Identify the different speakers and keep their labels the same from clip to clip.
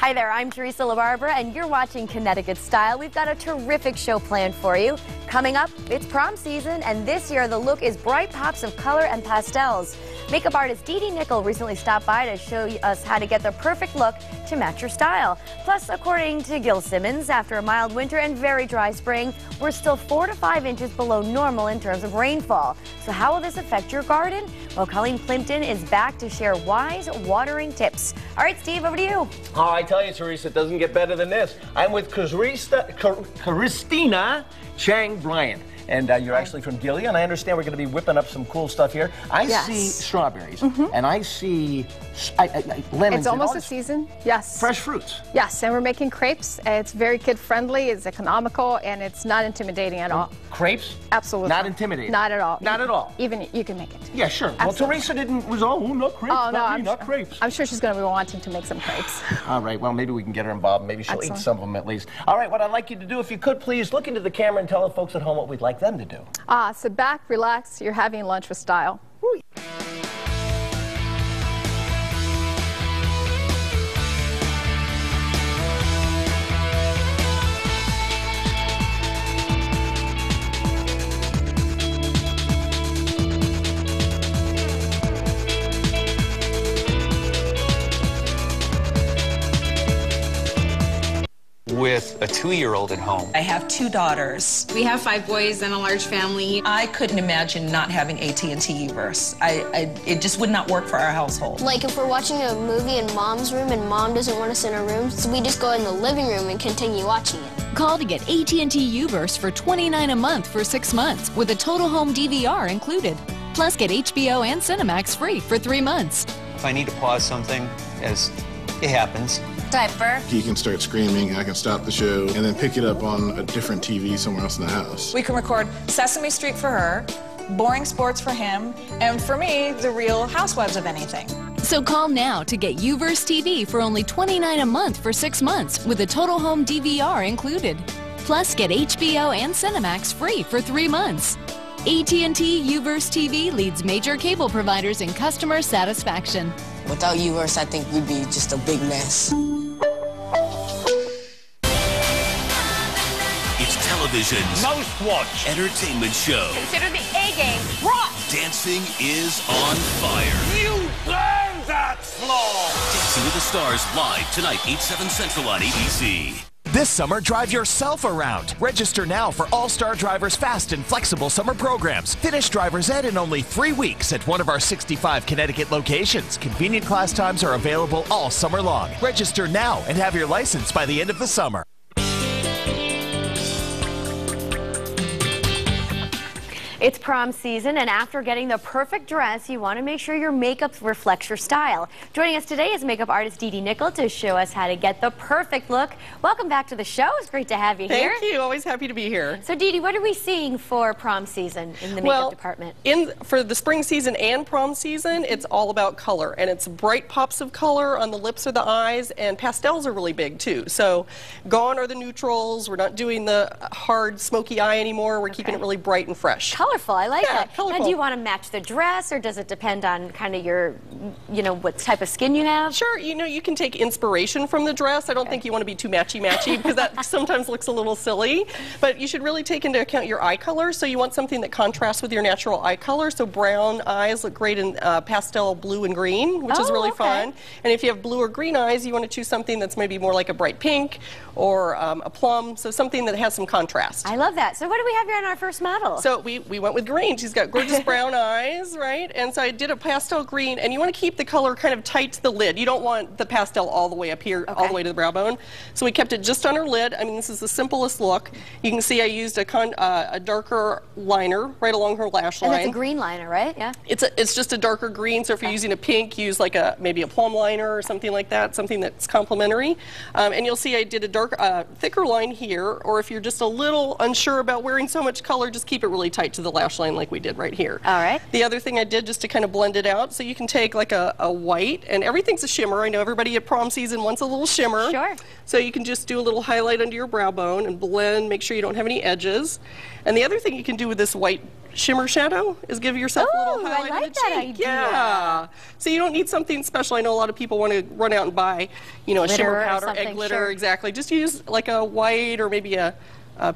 Speaker 1: Hi there, I'm Teresa LaBarbera, and you're watching Connecticut Style. We've got a terrific show planned for you. Coming up, it's prom season, and this year the look is bright pops of color and pastels. Makeup artist Dee Dee Nickel recently stopped by to show us how to get the perfect look to match your style. Plus, according to Gil Simmons, after a mild winter and very dry spring, we're still 4 to 5 inches below normal in terms of rainfall. So how will this affect your garden? Well, Colleen Plimpton is back to share wise watering tips. All right, Steve, over to you.
Speaker 2: Oh, I tell you, Teresa, it doesn't get better than this. I'm with Christina Chang Bryant. And you're actually from Gilead, and I understand we're going to be whipping up some cool stuff here. I see strawberries, and I see lemons.
Speaker 3: It's almost a season, yes.
Speaker 2: Fresh fruits.
Speaker 3: Yes, and we're making crepes. It's very kid-friendly, it's economical, and it's not intimidating at all.
Speaker 2: Crepes?
Speaker 3: Absolutely.
Speaker 2: Not intimidating?
Speaker 3: Not at all.
Speaker 2: Not at all?
Speaker 3: Even you can make it.
Speaker 2: Yeah, sure.
Speaker 3: Absolutely.
Speaker 2: Well, Teresa was not crepes.
Speaker 3: Oh, no,
Speaker 2: not crepes.
Speaker 3: I'm sure she's going to be wanting to make some crepes.
Speaker 2: All right, well, maybe we can get her involved. Maybe she'll eat some of them at least. All right, what I'd like you to do, if you could, please look into the camera and tell the folks at home what we'd like them to do.
Speaker 3: Sit back, relax, you're having lunch with style. Woo.
Speaker 4: With a 2-year-old at home.
Speaker 5: I have 2 daughters.
Speaker 6: We have 5 boys and a large family.
Speaker 5: I couldn't imagine not having AT&T Uverse. It just would not work for our household.
Speaker 7: Like if we're watching a movie in Mom's room and Mom doesn't want us in our room, so we just go in the living room and continue watching it.
Speaker 8: Call to get AT&T Uverse for $29 a month for 6 months with a total home DVR included. Plus get HBO and Cinemax free for 3 months.
Speaker 4: If I need to pause something, as it happens,
Speaker 1: Diaper.
Speaker 9: He can start screaming, I can stop the show, and then pick it up on a different TV somewhere else in the house.
Speaker 5: We can record Sesame Street for her, Boring Sports for him, and for me, The Real Housewives of Anything.
Speaker 8: So call now to get Uverse TV for only $29 a month for 6 months with a total home DVR included. Plus get HBO and Cinemax free for 3 months. AT&T Uverse TV leads major cable providers in customer satisfaction.
Speaker 10: Without Uverse, I think we'd be just a big mess.
Speaker 11: It's television's most watched entertainment show.
Speaker 1: Consider the A-game rock.
Speaker 11: Dancing is on fire.
Speaker 2: You burn that floor!
Speaker 11: Dancing with the Stars live tonight, 8/7 Central on ABC.
Speaker 12: This summer, drive yourself around. Register now for All-Star Drivers Fast and Flexible Summer Programs. Finish driver's ed in only 3 weeks at one of our 65 Connecticut locations. Convenient class times are available all summer long. Register now and have your license by the end of the summer.
Speaker 1: It's prom season, and after getting the perfect dress, you want to make sure your makeup reflects your style. Joining us today is makeup artist Dee Dee Nickel to show us how to get the perfect look. Welcome back to the show. It's great to have you here.
Speaker 13: Thank you. Always happy to be here.
Speaker 1: So, Dee Dee, what are we seeing for prom season in the makeup department?
Speaker 13: For the spring season and prom season, it's all about color, and it's bright pops of color on the lips or the eyes, and pastels are really big too. So, gone are the neutrals. We're not doing the hard, smoky eye anymore. We're keeping it really bright and fresh.
Speaker 1: Colorful. I like that.
Speaker 13: Colorful.
Speaker 1: Now, do you want to match the dress, or does it depend on kind of your, what type of skin you have?
Speaker 13: Sure. You can take inspiration from the dress. I don't think you want to be too matchy-matchy because that sometimes looks a little silly. But you should really take into account your eye color. So you want something that contrasts with your natural eye color. So brown eyes look great in pastel blue and green, which is really fun. And if you have blue or green eyes, you want to choose something that's maybe more like a bright pink or a plum. So something that has some contrast.
Speaker 1: I love that. So what do we have here on our first model?
Speaker 13: So we went with green. She's got gorgeous brown eyes, right? And so I did a pastel green, and you want to keep the color kind of tight to the lid. You don't want the pastel all the way up here, all the way to the brow bone. So we kept it just on her lid. I mean, this is the simplest look. You can see I used a darker liner right along her lash line.
Speaker 1: And it's a green liner, right? Yeah.
Speaker 13: It's just a darker green. So if you're using a pink, use like maybe a plum liner or something like that, something that's complementary. And you'll see I did a thicker line here. Or if you're just a little unsure about wearing so much color, just keep it really tight to the lash line like we did right here.
Speaker 1: All right.
Speaker 13: The other thing I did just to kind of blend it out, so you can take like a white, and everything's a shimmer. I know everybody at prom season wants a little shimmer.
Speaker 1: Sure.
Speaker 13: So you can just do a little highlight under your brow bone and blend, make sure you don't have any edges. And the other thing you can do with this white shimmer shadow is give yourself a little highlight
Speaker 1: I like
Speaker 13: on the
Speaker 1: that
Speaker 13: cheek.
Speaker 1: idea.
Speaker 13: Yeah. So you don't need something special. I know a lot of people want to run out and buy, you know, a
Speaker 1: Glitter
Speaker 13: shimmer
Speaker 1: or
Speaker 13: powder,
Speaker 1: something,
Speaker 13: egg glitter,
Speaker 1: sure.
Speaker 13: exactly. Just use like a white or maybe a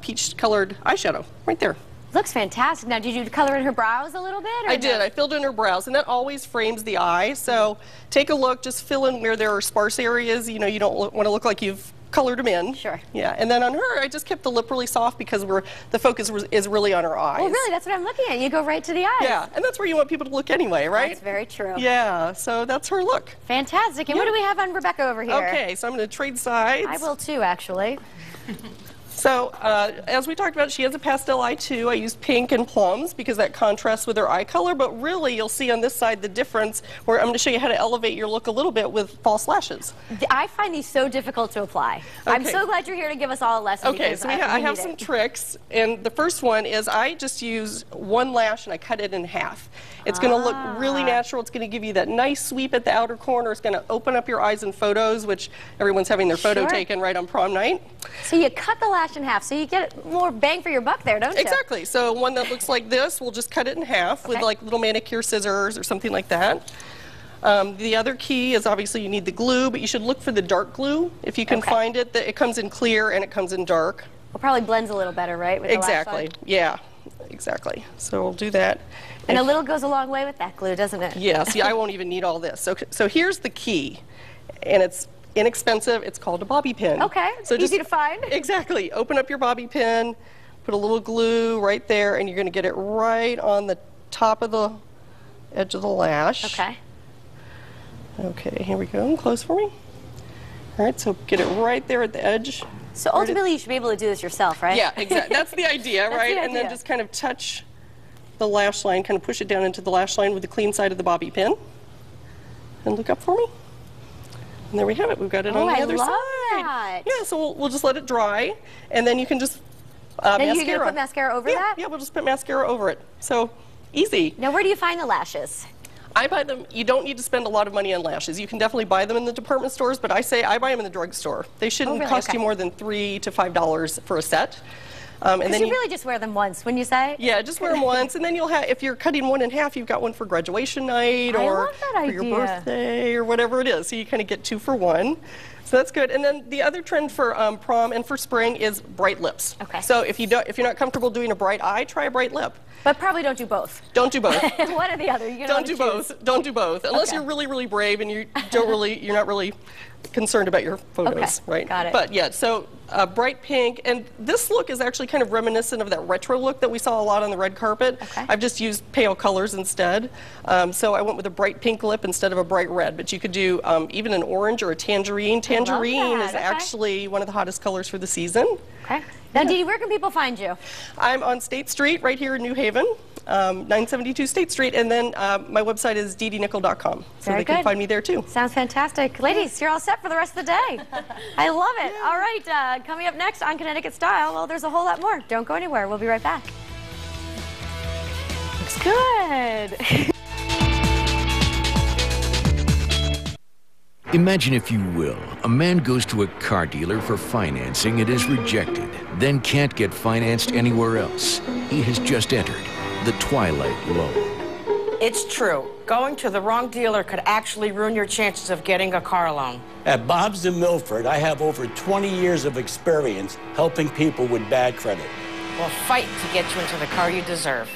Speaker 13: peach-colored eyeshadow right there.
Speaker 1: Looks fantastic. Now, did you color in her brows a little bit? Or
Speaker 13: I did. I filled in her brows, and that always frames the eye. So take a look, just fill in where there are sparse areas. You know, you don't want to look like you've colored them in.
Speaker 1: Sure.
Speaker 13: Yeah, and then on her, I just kept the lip really soft because the focus is really on her eyes.
Speaker 1: Well, really, that's what I'm looking at. You go right to the eyes.
Speaker 13: Yeah, and that's where you want people to look anyway, right?
Speaker 1: That's very true.
Speaker 13: Yeah, so that's her look.
Speaker 1: Fantastic. And what do we have on Rebecca over here?
Speaker 13: Okay, so I'm going to trade sides.
Speaker 1: I will too, actually.
Speaker 13: So, as we talked about, she has a pastel eye too. I used pink and plums because that contrasts with her eye color, but really you'll see on this side the difference where I'm going to show you how to elevate your look a little bit with false lashes.
Speaker 1: I find these so difficult to apply.
Speaker 13: Okay.
Speaker 1: I'm so glad you're here to give us all a lesson.
Speaker 13: Okay, so I have some tricks, and the first one is I just use one lash and I cut it in half. It's going to look really natural. It's going to give you that nice sweep at the outer corner. It's going to open up your eyes in photos, which everyone's having their photo taken right on prom night.
Speaker 1: So you cut the lash in half, so you get more bang for your buck there, don't you?
Speaker 13: Exactly. So one that looks like this, we'll just cut it in half with like little manicure scissors or something like that. The other key is obviously you need the glue, but you should look for the dark glue. If you can find it, it comes in clear and it comes in dark.
Speaker 1: Well, probably blends a little better, right? With
Speaker 13: Exactly.
Speaker 1: The lash line?
Speaker 13: Yeah. Exactly. So we'll do that.
Speaker 1: And a little goes a long way with that glue, doesn't it?
Speaker 13: Yes. Yeah, I won't even need all this. So here's the key, and it's inexpensive. It's called a bobby pin.
Speaker 1: Okay.
Speaker 13: So
Speaker 1: easy to find.
Speaker 13: Exactly. Open up your bobby pin, put a little glue right there, and you're going to get it right on the top of the edge of the lash.
Speaker 1: Okay.
Speaker 13: Okay, here we go. Close for me. All right, so get it right there at the edge.
Speaker 1: So ultimately, you should be able to do this yourself, right?
Speaker 13: Yeah, exactly. That's the idea,
Speaker 1: That's
Speaker 13: right?
Speaker 1: the
Speaker 13: And then
Speaker 1: idea.
Speaker 13: just kind of touch the lash line, kind of push it down into the lash line with the clean side of the bobby pin. And look up for me. And there we have it. We've got it on the other side.
Speaker 1: That.
Speaker 13: Yeah, so we'll just let it dry, and then you can just
Speaker 1: Then
Speaker 13: mascara.
Speaker 1: you're going to put mascara over that?
Speaker 13: Yeah, we'll just put mascara over it. So easy.
Speaker 1: Now, where do you find the lashes?
Speaker 13: I buy them. You don't need to spend a lot of money on lashes. You can definitely buy them in the department stores, but I say I buy them in the drugstore. They shouldn't cost you more than $3 to $5 for a set. And then
Speaker 1: you really just wear them once, when you say?
Speaker 13: Yeah, just wear them once, and then you'll have, if you're cutting one in half, you've got one for graduation night or for your birthday or whatever it is. So you kind of get 2 for 1. So that's good. And then the other trend for prom and for spring is bright lips.
Speaker 1: Okay.
Speaker 13: So if you're not comfortable doing a bright eye, try a bright lip.
Speaker 1: But probably don't do both.
Speaker 13: Don't do both.
Speaker 1: One or the other. You're
Speaker 13: Don't do both. Don't do both. Unless you're really, really brave and you're not really concerned about your photos, right?
Speaker 1: Got it.
Speaker 13: But yeah, so bright pink, and this look is actually kind of reminiscent of that retro look that we saw a lot on the red carpet.
Speaker 1: Okay.
Speaker 13: I've just used pale colors instead. So I went with a bright pink lip instead of a bright red, but you could do even an orange or a tangerine. Tangerine is actually one of the hottest colors for the season.
Speaker 1: Okay. Now, Dee Dee, where can people find you?
Speaker 13: I'm on State Street right here in New Haven, 972 State Street, and then my website is deedeenickel.com, so they can find me there too.
Speaker 1: Sounds fantastic. Ladies, you're all set for the rest of the day. I love it. All right, coming up next on Connecticut Style, well, there's a whole lot more. Don't go anywhere. We'll be right back. Looks good.
Speaker 14: Imagine, if you will, a man goes to a car dealer for financing and is rejected, then can't get financed anywhere else. He has just entered the twilight loan.
Speaker 15: It's true. Going to the wrong dealer could actually ruin your chances of getting a car loan.
Speaker 16: At Bob's in Milford, I have over 20 years of experience helping people with bad credit.
Speaker 15: We'll fight to get you into the car you deserve.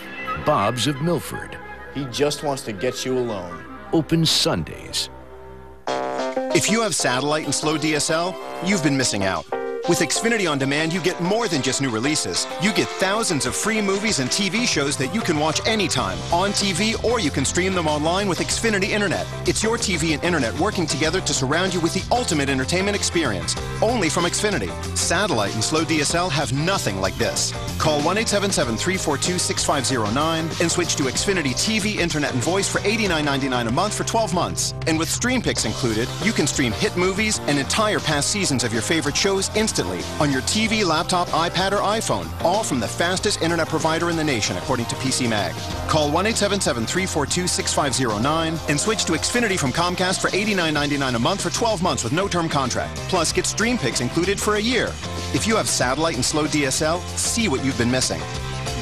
Speaker 14: Bob's of Milford.
Speaker 17: He just wants to get you a loan.
Speaker 14: Open Sundays.
Speaker 18: If you have satellite and slow DSL, you've been missing out. With Xfinity On Demand, you get more than just new releases. You get thousands of free movies and TV shows that you can watch anytime, on TV, or you can stream them online with Xfinity Internet. It's your TV and Internet working together to surround you with the ultimate entertainment experience. Only from Xfinity. Satellite and slow DSL have nothing like this. Call 1-877-342-6509 and switch to Xfinity TV, Internet, and Voice for $89.99 a month for 12 months. And with Stream Picks included, you can stream hit movies and entire past seasons of your favorite shows instantly instantly on your TV, laptop, iPad, or iPhone, all from the fastest internet provider in the nation, according to PC Mag. Call 1-877-342-6509 and switch to Xfinity from Comcast for $89.99 a month for 12 months with no term contract. Plus, get Stream Picks included for a year. If you have satellite and slow DSL, see what you've been missing.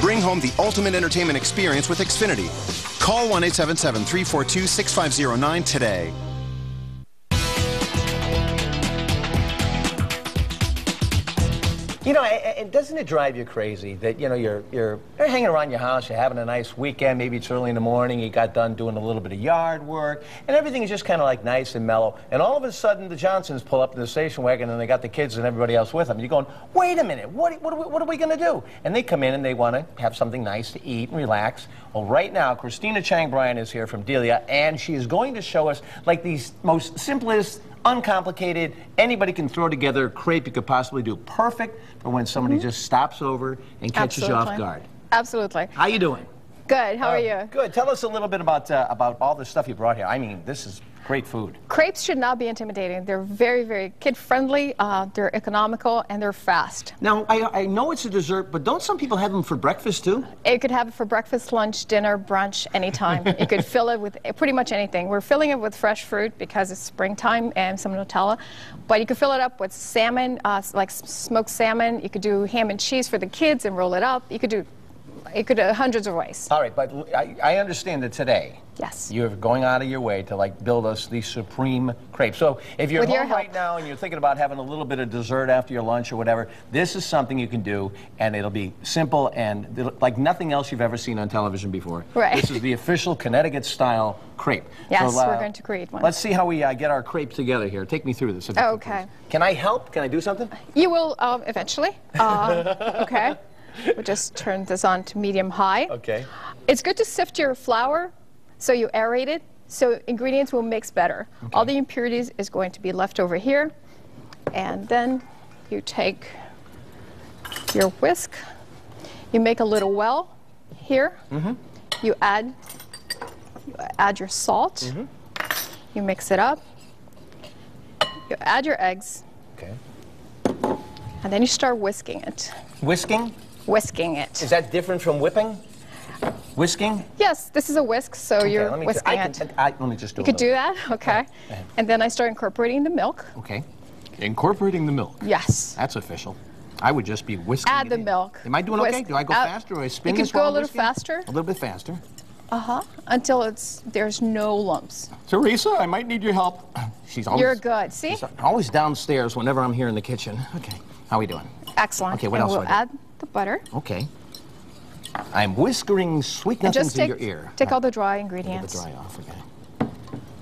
Speaker 18: Bring home the ultimate entertainment experience with Xfinity. Call 1-877-342-6509 today.
Speaker 2: You know, doesn't it drive you crazy that, you know, you're hanging around your house, you're having a nice weekend, maybe it's early in the morning, you got done doing a little bit of yard work, and everything is just kind of like nice and mellow, and all of a sudden the Johnsons pull up to the station wagon and they got the kids and everybody else with them. You're going, wait a minute, what are we going to do? And they come in and they want to have something nice to eat and relax. Well, right now, Christina Chang Bryan is here from Delia, and she is going to show us like these most simplest, uncomplicated, anybody can throw together a crepe you could possibly do. Perfect for when somebody just stops over and catches you off guard.
Speaker 3: Absolutely.
Speaker 2: How you doing?
Speaker 3: Good. How are you?
Speaker 2: Good. Tell us a little bit about all the stuff you brought here. I mean, this is great food.
Speaker 3: Crepes should not be intimidating. They're very, very kid-friendly, they're economical, and they're fast.
Speaker 2: Now, I know it's a dessert, but don't some people have them for breakfast, too?
Speaker 3: You could have it for breakfast, lunch, dinner, brunch, anytime. You could fill it with pretty much anything. We're filling it with fresh fruit because it's springtime and some Nutella. But you could fill it up with salmon, like smoked salmon. You could do ham and cheese for the kids and roll it up. You could do hundreds of ways.
Speaker 2: All right, but I understand that today,
Speaker 3: yes,
Speaker 2: you're going out of your way to like build us these supreme crepes. So if you're home right now and you're thinking about having a little bit of dessert after your lunch or whatever, this is something you can do, and it'll be simple and like nothing else you've ever seen on television before.
Speaker 3: Right.
Speaker 2: This is the official Connecticut-style crepe.
Speaker 3: Yes, so, we're going to create one.
Speaker 2: Let's see how we get our crepe together here. Take me through this.
Speaker 3: Okay.
Speaker 2: Can I help? Can I do something?
Speaker 3: You will eventually. Okay. We'll just turn this on to medium-high.
Speaker 2: Okay.
Speaker 3: It's good to sift your flour so you aerate it, so ingredients will mix better. Okay. All the impurities is going to be left over here. And then you take your whisk, you make a little well here. Mm-hmm. You add your salt. Mm-hmm. You mix it up. You add your eggs.
Speaker 2: Okay.
Speaker 3: And then you start whisking it.
Speaker 2: Whisking?
Speaker 3: Whisking it.
Speaker 2: Is that different from whipping? Whisking?
Speaker 3: Yes, this is a whisk, so
Speaker 2: okay,
Speaker 3: you're whisking it.
Speaker 2: Let me just do it.
Speaker 3: You could do that, okay. And then I start incorporating the milk.
Speaker 2: Okay. Incorporating the milk?
Speaker 3: Yes.
Speaker 2: That's official. I would just be whisking.
Speaker 3: Add the milk.
Speaker 2: Am I doing okay? Do I go faster or I spin this?
Speaker 3: You could go a little faster.
Speaker 2: A little bit faster.
Speaker 3: Until there's no lumps.
Speaker 2: Teresa, I might need your help.
Speaker 3: You're good. See?
Speaker 2: She's always downstairs whenever I'm here in the kitchen. Okay. How are we doing?
Speaker 3: Excellent.
Speaker 2: Okay, what else?
Speaker 3: We'll add the butter.
Speaker 2: Okay. I'm whiskering sweet nothings in your ear.
Speaker 3: Take all the dry ingredients.
Speaker 2: Take the dry off, okay.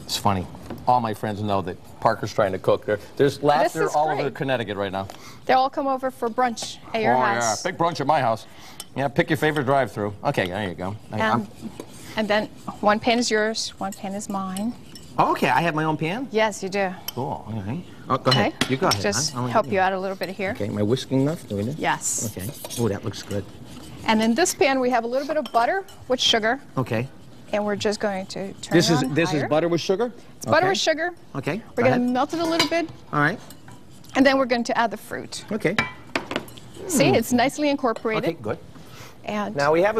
Speaker 2: It's funny. All my friends know that Parker's trying to cook. There's laughter all over Connecticut right now.
Speaker 3: They all come over for brunch at your house.
Speaker 2: Oh, yeah. Big brunch at my house. Yeah, pick your favorite drive-through. Okay, there you go.
Speaker 3: And then one pan is yours, one pan is mine.
Speaker 2: Oh, okay, I have my own pan?
Speaker 3: Yes, you do.
Speaker 2: Cool. Okay. Oh, go ahead. You go ahead.
Speaker 3: Just help you out a little bit here.
Speaker 2: Okay, am I whisking enough? Doing it?
Speaker 3: Yes.
Speaker 2: Okay. Oh, that looks good.
Speaker 3: And in this pan, we have a little bit of butter with sugar.
Speaker 2: Okay.
Speaker 3: And we're just going to turn it on
Speaker 2: This is butter with sugar?
Speaker 3: It's butter with sugar.
Speaker 2: Okay.
Speaker 3: We're going to melt it a little bit.
Speaker 2: All right.
Speaker 3: And then we're going to add the fruit.
Speaker 2: Okay.
Speaker 3: See, it's nicely incorporated.
Speaker 2: Okay, good.
Speaker 3: And
Speaker 2: now we have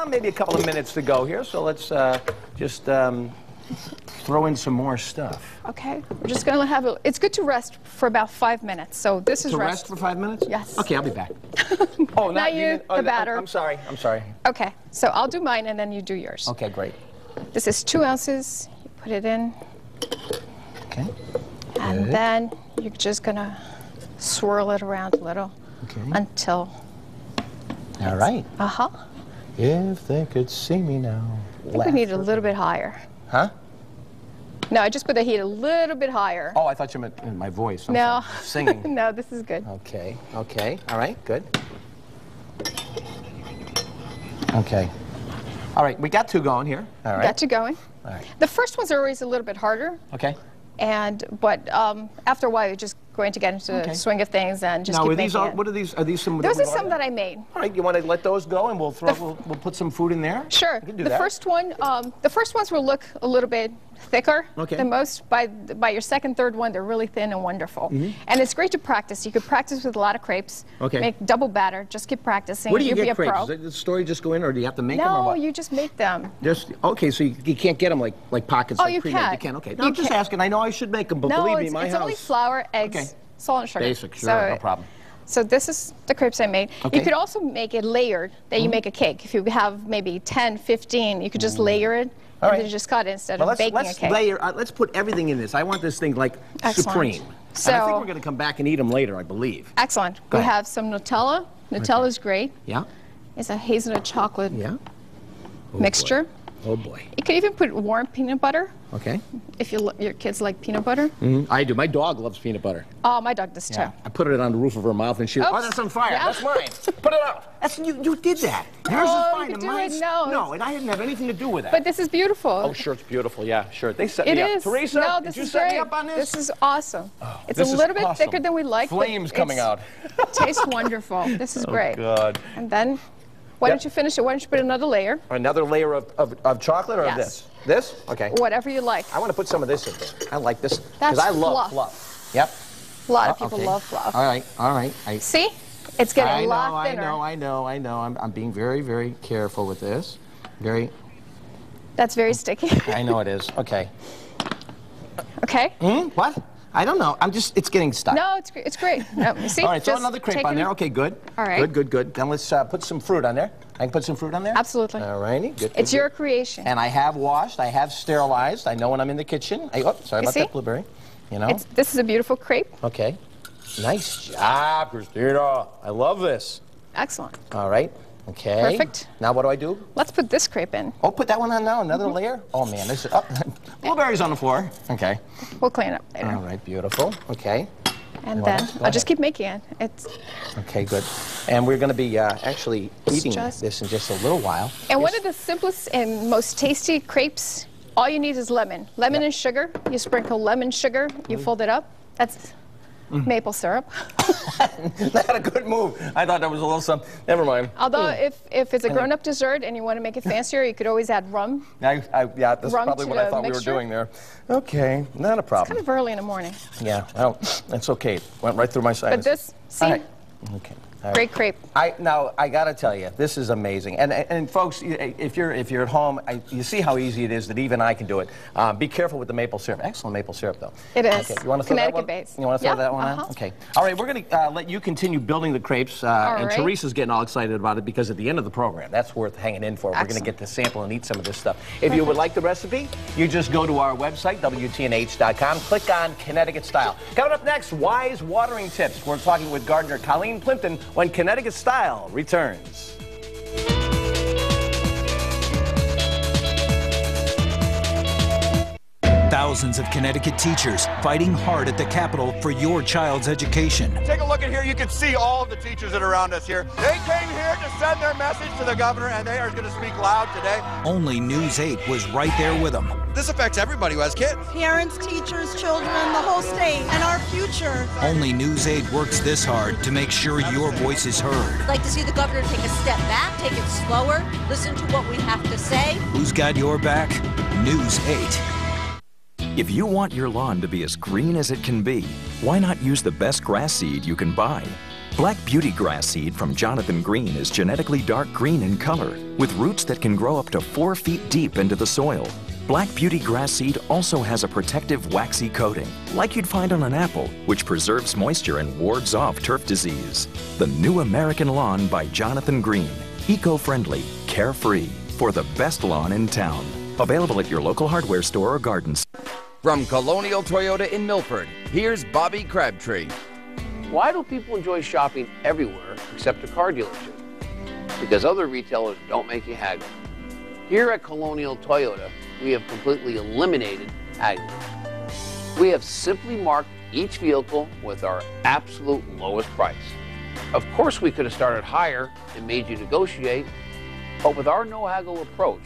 Speaker 2: maybe a couple of minutes to go here, so let's just throw in some more stuff.
Speaker 3: Okay, we're just going to have it's good to rest for about 5 minutes. So this is
Speaker 2: rest for 5 minutes?
Speaker 3: Yes.
Speaker 2: Okay, I'll be back. Oh,
Speaker 3: not you, the batter.
Speaker 2: I'm sorry.
Speaker 3: Okay, so I'll do mine and then you do yours.
Speaker 2: Okay, great.
Speaker 3: This is 2 ounces. You put it in.
Speaker 2: Okay.
Speaker 3: And then you're just going to swirl it around a little until...
Speaker 2: All right. If they could see me now.
Speaker 3: I think we need a little bit higher.
Speaker 2: Huh?
Speaker 3: No, I just put the heat a little bit higher.
Speaker 2: Oh, I thought you meant in my voice.
Speaker 3: No.
Speaker 2: Singing.
Speaker 3: No, this is good.
Speaker 2: Okay. Okay. All right. Good. Okay. All right. We got 2 going here. All right.
Speaker 3: Got 2 going.
Speaker 2: All right.
Speaker 3: The first ones are always a little bit harder.
Speaker 2: Okay.
Speaker 3: But after a while, you just going to get into the swing of things and just keep making it.
Speaker 2: What are these? Are these some?
Speaker 3: Those are some that I made.
Speaker 2: All right, you want to let those go, and we'll put some food in there.
Speaker 3: Sure.
Speaker 2: We can do
Speaker 3: the
Speaker 2: that.
Speaker 3: first one, the first ones will look a little bit thicker than most. By your second, third one, they're really thin and wonderful. And it's great to practice. You could practice with a lot of crepes.
Speaker 2: Okay.
Speaker 3: Make double batter. Just keep practicing.
Speaker 2: Where do you
Speaker 3: You'll
Speaker 2: get
Speaker 3: be a
Speaker 2: crepes?
Speaker 3: pro.
Speaker 2: Does the store just go in, or do you have to make them? Or
Speaker 3: No,
Speaker 2: what?
Speaker 3: you just make them.
Speaker 2: Okay, so you can't get them like pockets.
Speaker 3: Oh,
Speaker 2: like
Speaker 3: you
Speaker 2: pre-made.
Speaker 3: can.
Speaker 2: You can. Okay. No, I'm just asking. I know I should make them, but
Speaker 3: No,
Speaker 2: believe me, my
Speaker 3: it's
Speaker 2: house.
Speaker 3: only flour, eggs, salt, and sugar.
Speaker 2: Basic, sure, no problem.
Speaker 3: So this is the crepes I made.
Speaker 2: Okay.
Speaker 3: You could also make it layered, that you make a cake. If you have maybe 10, 15, you could just layer it, and then you just cut it instead of baking a cake.
Speaker 2: Let's put everything in this. I want this thing like supreme.
Speaker 3: So,
Speaker 2: and I think we're going to come back and eat them later, I believe.
Speaker 3: Excellent.
Speaker 2: Go
Speaker 3: we
Speaker 2: ahead.
Speaker 3: have some Nutella. Nutella is great.
Speaker 2: Yeah.
Speaker 3: It's a hazelnut chocolate
Speaker 2: Oh,
Speaker 3: mixture.
Speaker 2: Boy. Oh boy.
Speaker 3: You could even put warm peanut butter.
Speaker 2: Okay.
Speaker 3: If your kids like peanut butter.
Speaker 2: I do. My dog loves peanut butter.
Speaker 3: Oh, my dog does too.
Speaker 2: I put it on the roof of her mouth, and she.
Speaker 3: Oops.
Speaker 2: Oh, that's on fire.
Speaker 3: Yeah.
Speaker 2: That's mine. Put it out. That's you did that. Yours is fine.
Speaker 3: You
Speaker 2: and
Speaker 3: do
Speaker 2: mine's
Speaker 3: it. No.
Speaker 2: no, and I didn't have anything to do with that.
Speaker 3: But this is beautiful.
Speaker 2: Oh, sure, it's beautiful. Yeah, sure. They set
Speaker 3: It
Speaker 2: me up.
Speaker 3: is.
Speaker 2: Teresa,
Speaker 3: no,
Speaker 2: did
Speaker 3: this
Speaker 2: you
Speaker 3: is
Speaker 2: set
Speaker 3: great.
Speaker 2: me up on this?
Speaker 3: This is awesome.
Speaker 2: Oh,
Speaker 3: it's
Speaker 2: this
Speaker 3: a
Speaker 2: is
Speaker 3: little bit
Speaker 2: awesome.
Speaker 3: thicker than we like.
Speaker 2: Flames coming out.
Speaker 3: Tastes wonderful. This is great.
Speaker 2: Oh, God.
Speaker 3: And then, why don't you finish it? Why don't you put another layer?
Speaker 2: Another layer of chocolate or
Speaker 3: Yes.
Speaker 2: this? This? Okay.
Speaker 3: Whatever you like.
Speaker 2: I want to put some of this in there. I like this.
Speaker 3: That's
Speaker 2: Because I love fluff. Yep.
Speaker 3: A lot of people love fluff.
Speaker 2: All right, all right.
Speaker 3: See? It's getting a lot thinner.
Speaker 2: I know. I'm being very, very careful with this. Very.
Speaker 3: That's very sticky.
Speaker 2: I know it is. Okay.
Speaker 3: Okay.
Speaker 2: What? I don't know. it's getting stuck.
Speaker 3: No, it's great. No, you see?
Speaker 2: All right, throw
Speaker 3: Just
Speaker 2: another crepe
Speaker 3: take
Speaker 2: on
Speaker 3: it-
Speaker 2: there. Okay, good.
Speaker 3: All right.
Speaker 2: Good. Then let's put some fruit on there. I can put some fruit on there?
Speaker 3: Absolutely.
Speaker 2: All righty. Good.
Speaker 3: It's your creation.
Speaker 2: And I have washed. I have sterilized. I know when I'm in the kitchen. Sorry about that blueberry. You know?
Speaker 3: This is a beautiful crepe.
Speaker 2: Okay. Nice job, Christina. I love this.
Speaker 3: Excellent.
Speaker 2: All right. Okay.
Speaker 3: Perfect.
Speaker 2: Now what do I do?
Speaker 3: Let's put this crepe in.
Speaker 2: Oh, put that one on now. Another layer? Oh, man. This is, blueberries on the floor. Okay.
Speaker 3: We'll clean it up later.
Speaker 2: All right. Beautiful. Okay.
Speaker 3: And then I'll just keep making it.
Speaker 2: Okay, good. And we're going to be actually eating this in just a little while.
Speaker 3: And one of the simplest and most tasty crepes, all you need is lemon. Lemon and sugar. You sprinkle lemon sugar. You fold it up. That's maple syrup.
Speaker 2: Not a good move. I thought that was a little something. Never mind.
Speaker 3: Although if it's a grown-up dessert and you want to make it fancier, you could always add rum.
Speaker 2: Yeah, that's
Speaker 3: Rum
Speaker 2: probably
Speaker 3: to
Speaker 2: what I
Speaker 3: the
Speaker 2: thought we were
Speaker 3: mixture.
Speaker 2: doing there. Okay, not a
Speaker 3: It's
Speaker 2: problem.
Speaker 3: kind of early in the morning.
Speaker 2: Yeah, well, that's okay. Went right through my sinus.
Speaker 3: But this, see?
Speaker 2: All right. Okay. All right.
Speaker 3: Great crepe.
Speaker 2: Now I got to tell you, this is amazing. And folks, if you're at home, you see how easy it is that even I can do it. Be careful with the maple syrup. Excellent maple syrup, though.
Speaker 3: It is.
Speaker 2: Okay. You want to throw that one?
Speaker 3: Connecticut-based.
Speaker 2: You want to throw that one on? Okay. All right. We're going to let you continue building the crepes, and
Speaker 3: right.
Speaker 2: Teresa's getting all excited about it because at the end of the program, that's worth hanging in for. We're going to get to sample and eat some of this stuff. If you would like the recipe, you just go to our website, WTNH.com, click on Connecticut Style. Coming up next, wise watering tips. We're talking with gardener Colleen Plimpton when Connecticut Style returns.
Speaker 19: Thousands of Connecticut teachers fighting hard at the Capitol for your child's education.
Speaker 20: Take a look at here. You can see all of the teachers that are around us here. They came here to send their message to the governor, and they are going to speak loud today.
Speaker 19: Only News 8 was right there with them.
Speaker 20: This affects everybody who has kids.
Speaker 21: Parents, teachers, children, the whole state, and our future.
Speaker 19: Only News 8 works this hard to make sure your voice is heard.
Speaker 22: I'd like to see the governor take a step back, take it slower, listen to what we have to say.
Speaker 19: Who's got your back? News 8.
Speaker 23: If you want your lawn to be as green as it can be, why not use the best grass seed you can buy? Black Beauty grass seed from Jonathan Green is genetically dark green in color, with roots that can grow up to 4 feet deep into the soil. Black Beauty grass seed also has a protective waxy coating, like you'd find on an apple, which preserves moisture and wards off turf disease. The New American Lawn by Jonathan Green. Eco-friendly, carefree, for the best lawn in town. Available at your local hardware store or gardens.
Speaker 24: From Colonial Toyota in Milford, here's Bobby Crabtree.
Speaker 25: Why do people enjoy shopping everywhere except a car dealership? Because other retailers don't make you haggle. Here at Colonial Toyota, we have completely eliminated haggling. We have simply marked each vehicle with our absolute lowest price. Of course, we could have started higher and made you negotiate, but with our no-haggle approach,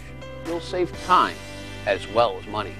Speaker 25: you'll save time as well as money.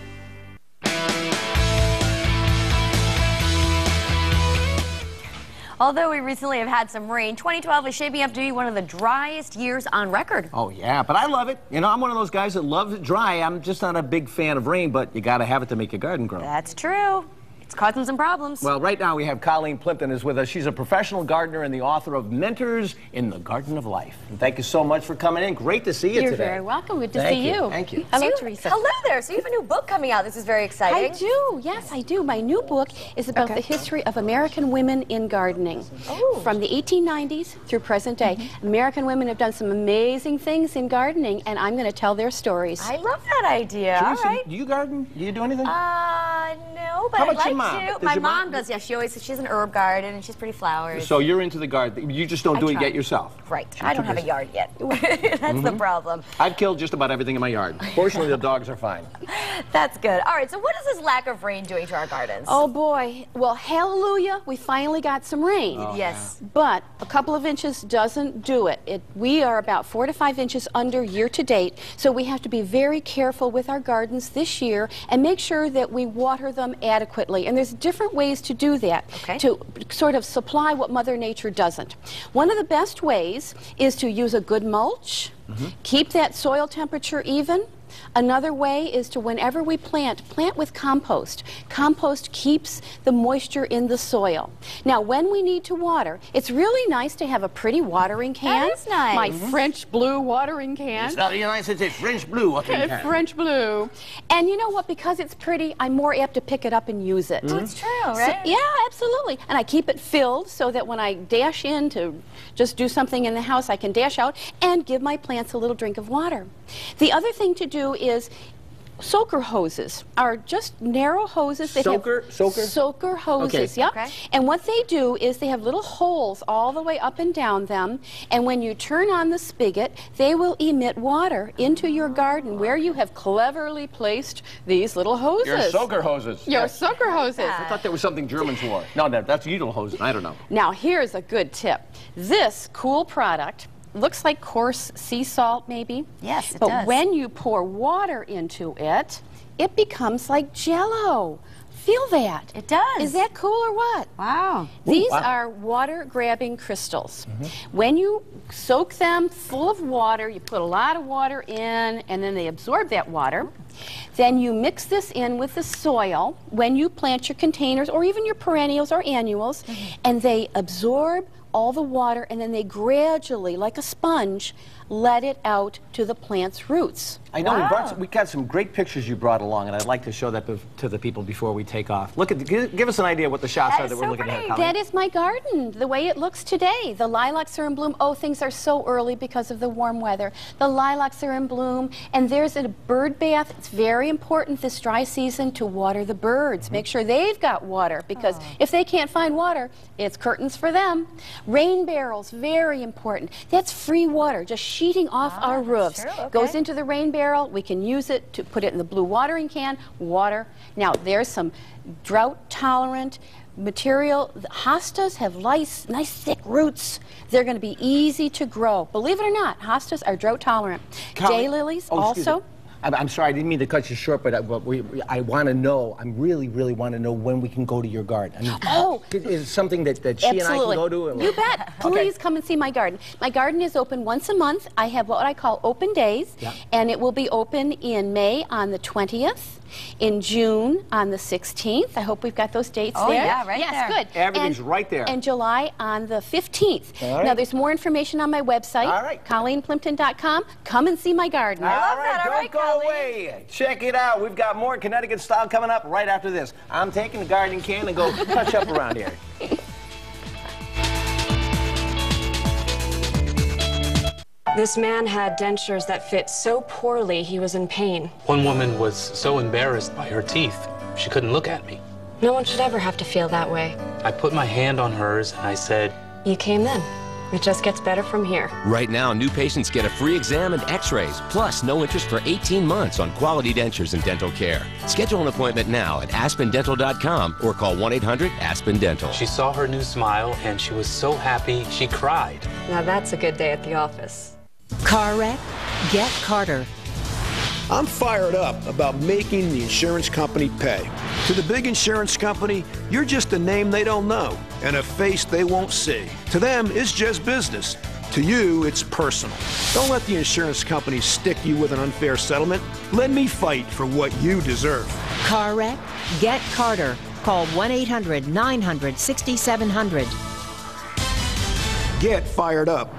Speaker 1: Although we recently have had some rain, 2012 is shaping up to be one of the driest years on record.
Speaker 2: Oh, yeah, but I love it. You know, I'm one of those guys that loves it dry. I'm just not a big fan of rain, but you got to have it to make your garden grow.
Speaker 1: That's true. It's causing some problems.
Speaker 2: Well, right now we have Colleen Plimpton is with us. She's a professional gardener and the author of Mentors in the Garden of Life. And thank you so much for coming in. Great to see you today.
Speaker 4: You're very welcome. Good to see you.
Speaker 2: Thank you.
Speaker 4: Hello, Teresa.
Speaker 1: Hello there. So you have a new book coming out. This is very exciting.
Speaker 4: I do. Yes, I do. My new book is about the history of American women in gardening. From the 1890s through present day. American women have done some amazing things in gardening, and I'm going to tell their stories.
Speaker 1: I love that idea.
Speaker 2: Teresa,
Speaker 1: All right.
Speaker 2: do you garden? Do you do anything?
Speaker 1: No, but
Speaker 2: How
Speaker 1: I'd
Speaker 2: about your
Speaker 1: like
Speaker 2: mom?
Speaker 1: to.
Speaker 2: Does
Speaker 1: My
Speaker 2: your
Speaker 1: mom does. Yeah, she has an herb garden, and she's pretty flowers.
Speaker 2: So you're into the garden. You just don't do it
Speaker 1: try.
Speaker 2: yet yourself.
Speaker 1: Right. I don't have a yard yet. That's the problem.
Speaker 2: I've killed just about everything in my yard. Fortunately, the dogs are fine.
Speaker 1: That's good. All right, so what is this lack of rain doing to our gardens?
Speaker 4: Oh boy. Well, hallelujah, we finally got some rain.
Speaker 1: Oh, yes.
Speaker 4: But a couple of inches doesn't do it. We are about 4 to 5 inches under year to date, so we have to be very careful with our gardens this year and make sure that we water them adequately. And there's different ways to do that, to sort of supply what Mother Nature doesn't. One of the best ways is to use a good mulch, keep that soil temperature even. Another way is to, whenever we plant with compost. Compost keeps the moisture in the soil. Now, when we need to water, it's really nice to have a pretty watering can.
Speaker 1: That is nice.
Speaker 4: My French blue watering can.
Speaker 2: It's not nice, it's a French blue watering can.
Speaker 4: French blue. And you know what? Because it's pretty, I'm more apt to pick it up and use it.
Speaker 1: It's true, right?
Speaker 4: So, yeah, absolutely. And I keep it filled so that when I dash in to just do something in the house, I can dash out and give my plants a little drink of water. The other thing to do is soaker hoses are just narrow hoses. They
Speaker 2: Soaker
Speaker 4: hoses,
Speaker 2: okay.
Speaker 4: yep. And what they do is they have little holes all the way up and down them, and when you turn on the spigot, they will emit water into your garden where you have cleverly placed these little hoses.
Speaker 2: Your soaker hoses.
Speaker 4: Your soaker hoses.
Speaker 2: I thought that was something Germans wore. No, that's Udall hoses. I don't know.
Speaker 4: Now, here's a good tip. This cool product looks like coarse sea salt, maybe.
Speaker 1: Yes, it
Speaker 4: does.
Speaker 1: does.
Speaker 4: But when you pour water into it, it becomes like Jell-O. Feel that.
Speaker 1: It does.
Speaker 4: Is that cool or what?
Speaker 1: Wow.
Speaker 4: These are water-grabbing crystals. When you soak them full of water, you put a lot of water in, and then they absorb that water. Then you mix this in with the soil when you plant your containers or even your perennials or annuals, and they absorb all the water, and then they gradually, like a sponge, let it out to the plant's roots.
Speaker 2: I know we got some great pictures you brought along, and I'd like to show that to the people before we take off. Look at, give us an idea what the shots are that we're looking at.
Speaker 4: That is my garden, the way it looks today. The lilacs are in bloom. Oh, things are so early because of the warm weather. The lilacs are in bloom, and there's a bird bath. It's very important this dry season to water the birds. Make sure they've got water, because if they can't find water, it's curtains for them. Rain barrels, very important. That's free water, just sheeting off our roofs. Goes into the rain barrel. We can use it to put it in the blue watering can, water. Now, there's some drought-tolerant material. The hostas have nice thick roots. They're going to be easy to grow. Believe it or not, hostas are drought-tolerant. Daylilies also.
Speaker 2: I'm sorry, I didn't mean to cut you short, but I want to know, I really, really want to know when we can go to your garden. I mean, is it something that she and I can go to?
Speaker 4: You bet. Please come and see my garden. My garden is open once a month. I have what I call open days, and it will be open in May on the 20th. In June on the 16th. I hope we've got those dates there.
Speaker 1: Yeah, right there.
Speaker 4: Yes, good.
Speaker 2: Everything's right there.
Speaker 4: And July on the 15th.
Speaker 2: All right.
Speaker 4: Now, there's more information on my website, ColleenPlimpton.com. Come and see my garden.
Speaker 2: I love that. Don't go away. Check it out. We've got more Connecticut Style coming up right after this. I'm taking the gardening can and go touch up around here.
Speaker 5: This man had dentures that fit so poorly he was in pain.
Speaker 6: One woman was so embarrassed by her teeth, she couldn't look at me.
Speaker 5: No one should ever have to feel that way.
Speaker 6: I put my hand on hers and I said,
Speaker 5: "You came then. It just gets better from here."
Speaker 7: Right now, new patients get a free exam and x-rays, plus no interest for 18 months on quality dentures and dental care. Schedule an appointment now at aspendental.com or call 1-800-ASPEN-DENTAL.
Speaker 6: She saw her new smile and she was so happy she cried.
Speaker 5: Now that's a good day at the office.
Speaker 9: Car wreck? Get Carter.
Speaker 8: I'm fired up about making the insurance company pay. To the big insurance company, you're just a name they don't know and a face they won't see. To them, it's just business. To you, it's personal. Don't let the insurance company stick you with an unfair settlement. Let me fight for what you deserve.
Speaker 9: Car wreck? Get Carter. Call 1-800-900-6700.
Speaker 8: Get fired up.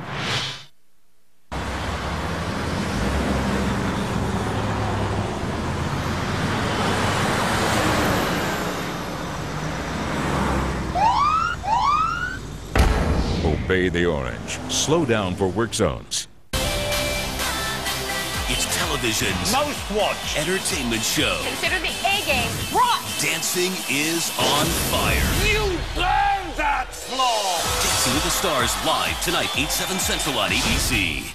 Speaker 10: Obey the orange. Slow down for work zones.
Speaker 11: It's television's
Speaker 20: most watched
Speaker 11: entertainment show.
Speaker 12: Consider the A-game rock.
Speaker 11: Dancing is on fire.
Speaker 20: You burn that floor!
Speaker 11: Dancing with the Stars live tonight, 8/7 Central on ABC.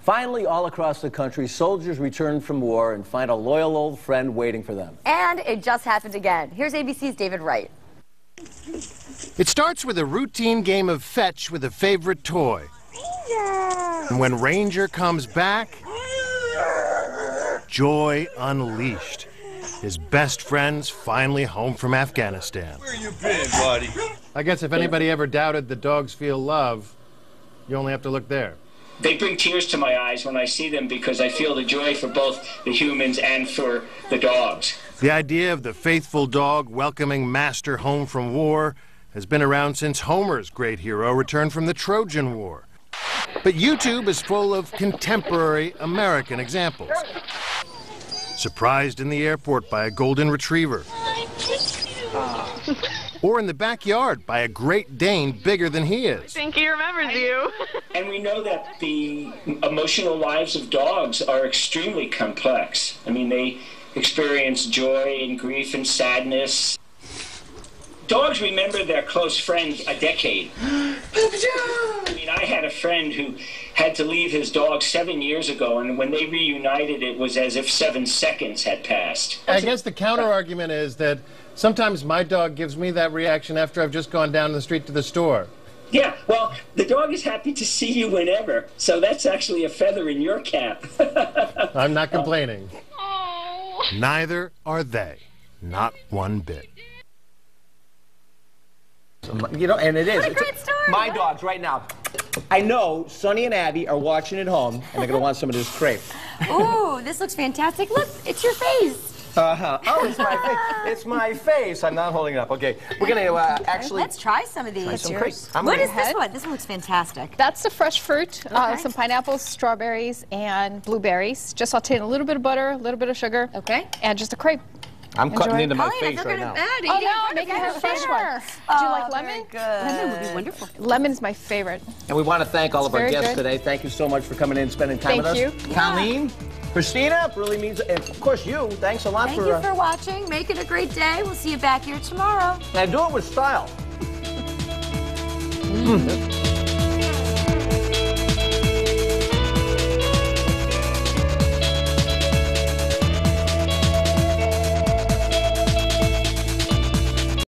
Speaker 2: Finally, all across the country, soldiers return from war and find a loyal old friend waiting for them.
Speaker 1: And it just happened again. Here's ABC's David Wright.
Speaker 26: It starts with a routine game of fetch with a favorite toy. And when Ranger comes back, joy unleashed. His best friend's finally home from Afghanistan.
Speaker 20: Where you been, buddy?
Speaker 26: I guess if anybody ever doubted that dogs feel love, you only have to look there.
Speaker 27: They bring tears to my eyes when I see them because I feel the joy for both the humans and for the dogs.
Speaker 26: The idea of the faithful dog welcoming master home from war has been around since Homer's great hero returned from the Trojan War. But YouTube is full of contemporary American examples. Surprised in the airport by a golden retriever. Or in the backyard by a Great Dane bigger than he is.
Speaker 12: I think he remembers you.
Speaker 27: And we know that the emotional lives of dogs are extremely complex. I mean, they experience joy and grief and sadness. Dogs remember their close friend a decade. I mean, I had a friend who had to leave his dog 7 years ago, and when they reunited, it was as if 7 seconds had passed.
Speaker 26: I guess the counter-argument is that sometimes my dog gives me that reaction after I've just gone down the street to the store.
Speaker 27: Yeah, well, the dog is happy to see you whenever, so that's actually a feather in your cap.
Speaker 26: I'm not complaining. Neither are they. Not one bit.
Speaker 2: You know, and it is.
Speaker 1: What a great story.
Speaker 2: My dogs right now. I know Sonny and Abby are watching at home, and they're going to want some of this crepe.
Speaker 1: Ooh, this looks fantastic. Look, it's your face.
Speaker 2: Oh, it's my face. It's my face. I'm not holding it up. Okay, we're going to actually...
Speaker 1: Let's try some of these.
Speaker 2: Try some crepe.
Speaker 1: What is this one? This one looks fantastic.
Speaker 3: That's the fresh fruit, some pineapples, strawberries, and blueberries. Just saute in a little bit of butter, a little bit of sugar.
Speaker 1: Okay.
Speaker 3: And just a crepe.
Speaker 2: I'm cutting into my
Speaker 1: Colleen,
Speaker 2: face right now.
Speaker 3: Oh no, make it a fresh one. Do you like lemon?
Speaker 1: Good.
Speaker 3: Lemon would be wonderful. Lemon is my favorite.
Speaker 2: And we want to thank all of our
Speaker 3: Very
Speaker 2: guests
Speaker 3: good.
Speaker 2: today. Thank you so much for coming in and spending time with us.
Speaker 3: Thank you.
Speaker 2: Colleen, Christina, really means, and of course you. Thanks a lot
Speaker 1: Thank you for watching. Make it a great day. We'll see you back here tomorrow.
Speaker 2: And do it with style.